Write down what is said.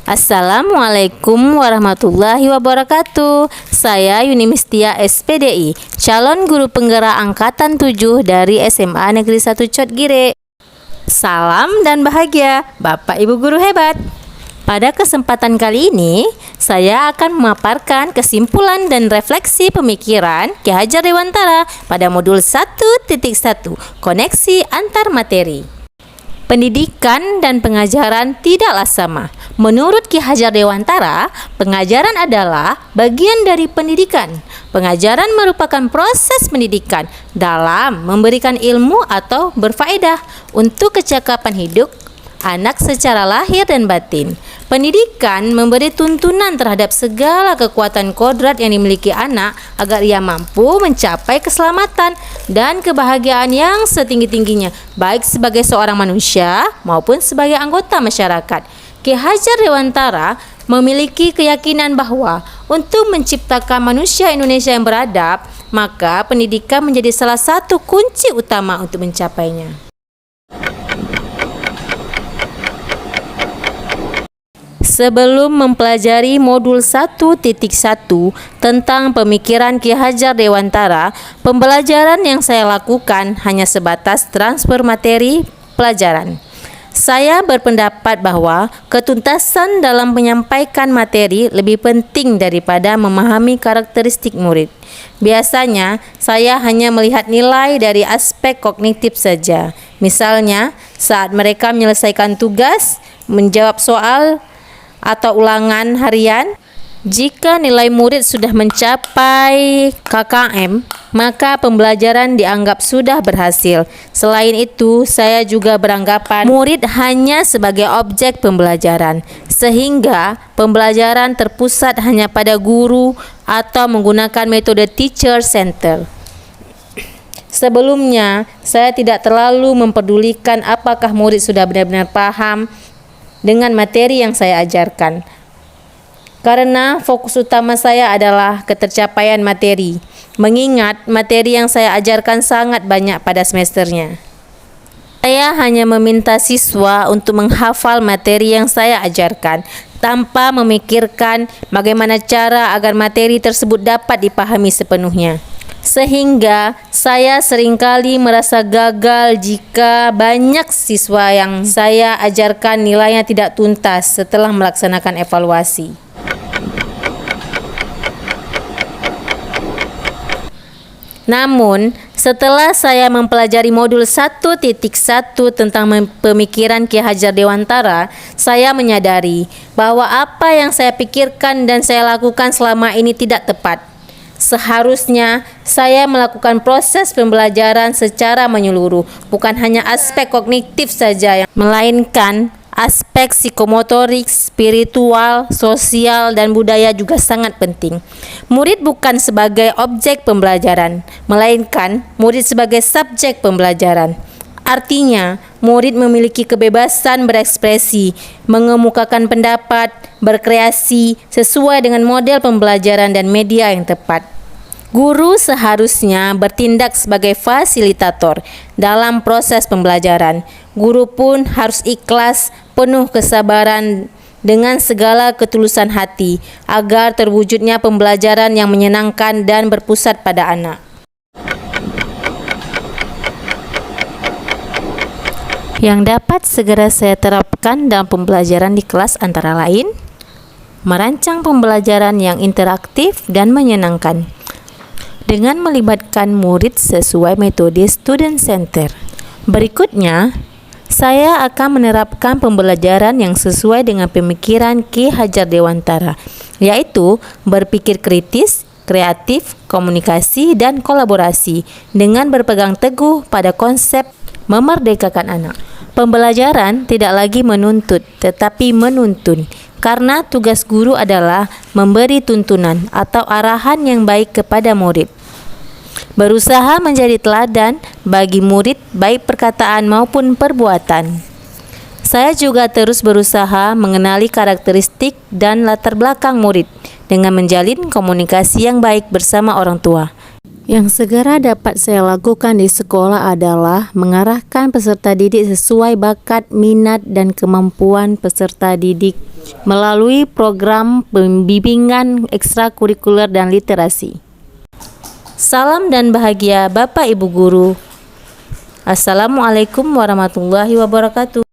Assalamualaikum warahmatullahi wabarakatuh. Saya Yuni Mistia SPDI, calon guru penggerak angkatan 7 dari SMA Negeri 1 Cotgire. Salam dan bahagia Bapak Ibu guru hebat. Pada kesempatan kali ini, saya akan memaparkan kesimpulan dan refleksi pemikiran Ki Hajar Dewantara pada modul 1.1, koneksi antar materi. Pendidikan dan pengajaran tidaklah sama. Menurut Ki Hajar Dewantara, pengajaran adalah bagian dari pendidikan. Pengajaran merupakan proses pendidikan dalam memberikan ilmu atau berfaedah untuk kecakapan hidup anak secara lahir dan batin. Pendidikan memberi tuntunan terhadap segala kekuatan kodrat yang dimiliki anak agar ia mampu mencapai keselamatan dan kebahagiaan yang setinggi-tingginya, baik sebagai seorang manusia maupun sebagai anggota masyarakat. Ki Hajar Dewantara memiliki keyakinan bahwa untuk menciptakan manusia Indonesia yang beradab, maka pendidikan menjadi salah satu kunci utama untuk mencapainya. Sebelum mempelajari modul 1.1 tentang pemikiran Ki Hajar Dewantara, pembelajaran yang saya lakukan hanya sebatas transfer materi pelajaran. Saya berpendapat bahwa ketuntasan dalam menyampaikan materi lebih penting daripada memahami karakteristik murid. Biasanya, saya hanya melihat nilai dari aspek kognitif saja. Misalnya, saat mereka menyelesaikan tugas, menjawab soal, atau ulangan harian, jika nilai murid sudah mencapai KKM, maka pembelajaran dianggap sudah berhasil. Selain itu, saya juga beranggapan murid hanya sebagai objek pembelajaran, sehingga pembelajaran terpusat hanya pada guru atau menggunakan metode teacher center. Sebelumnya, saya tidak terlalu mempedulikan apakah murid sudah benar-benar paham dengan materi yang saya ajarkan, karena fokus utama saya adalah ketercapaian materi, mengingat materi yang saya ajarkan sangat banyak pada semesternya. Saya hanya meminta siswa untuk menghafal materi yang saya ajarkan tanpa memikirkan bagaimana cara agar materi tersebut dapat dipahami sepenuhnya. Sehingga saya seringkali merasa gagal jika banyak siswa yang saya ajarkan nilainya tidak tuntas setelah melaksanakan evaluasi. Namun, setelah saya mempelajari modul 1.1 tentang pemikiran Ki Hajar Dewantara, saya menyadari bahwa apa yang saya pikirkan dan saya lakukan selama ini tidak tepat. Seharusnya saya melakukan proses pembelajaran secara menyeluruh, bukan hanya aspek kognitif saja, melainkan aspek psikomotorik, spiritual, sosial, dan budaya juga sangat penting. Murid bukan sebagai objek pembelajaran, melainkan murid sebagai subjek pembelajaran. Artinya, murid memiliki kebebasan berekspresi, mengemukakan pendapat, berkreasi sesuai dengan model pembelajaran dan media yang tepat. Guru seharusnya bertindak sebagai fasilitator dalam proses pembelajaran. Guru pun harus ikhlas, penuh kesabaran dengan segala ketulusan hati agar terwujudnya pembelajaran yang menyenangkan dan berpusat pada anak. Yang dapat segera saya terapkan dalam pembelajaran di kelas antara lain, merancang pembelajaran yang interaktif dan menyenangkan dengan melibatkan murid sesuai metode student center. Berikutnya, saya akan menerapkan pembelajaran yang sesuai dengan pemikiran Ki Hajar Dewantara, yaitu berpikir kritis, kreatif, komunikasi, dan kolaborasi dengan berpegang teguh pada konsep memerdekakan anak. Pembelajaran tidak lagi menuntut, tetapi menuntun, karena tugas guru adalah memberi tuntunan atau arahan yang baik kepada murid. Berusaha menjadi teladan bagi murid baik perkataan maupun perbuatan. Saya juga terus berusaha mengenali karakteristik dan latar belakang murid dengan menjalin komunikasi yang baik bersama orang tua. Yang segera dapat saya lakukan di sekolah adalah mengarahkan peserta didik sesuai bakat, minat, dan kemampuan peserta didik melalui program pembimbingan ekstrakurikuler dan literasi. Salam dan bahagia Bapak Ibu Guru. Assalamualaikum warahmatullahi wabarakatuh.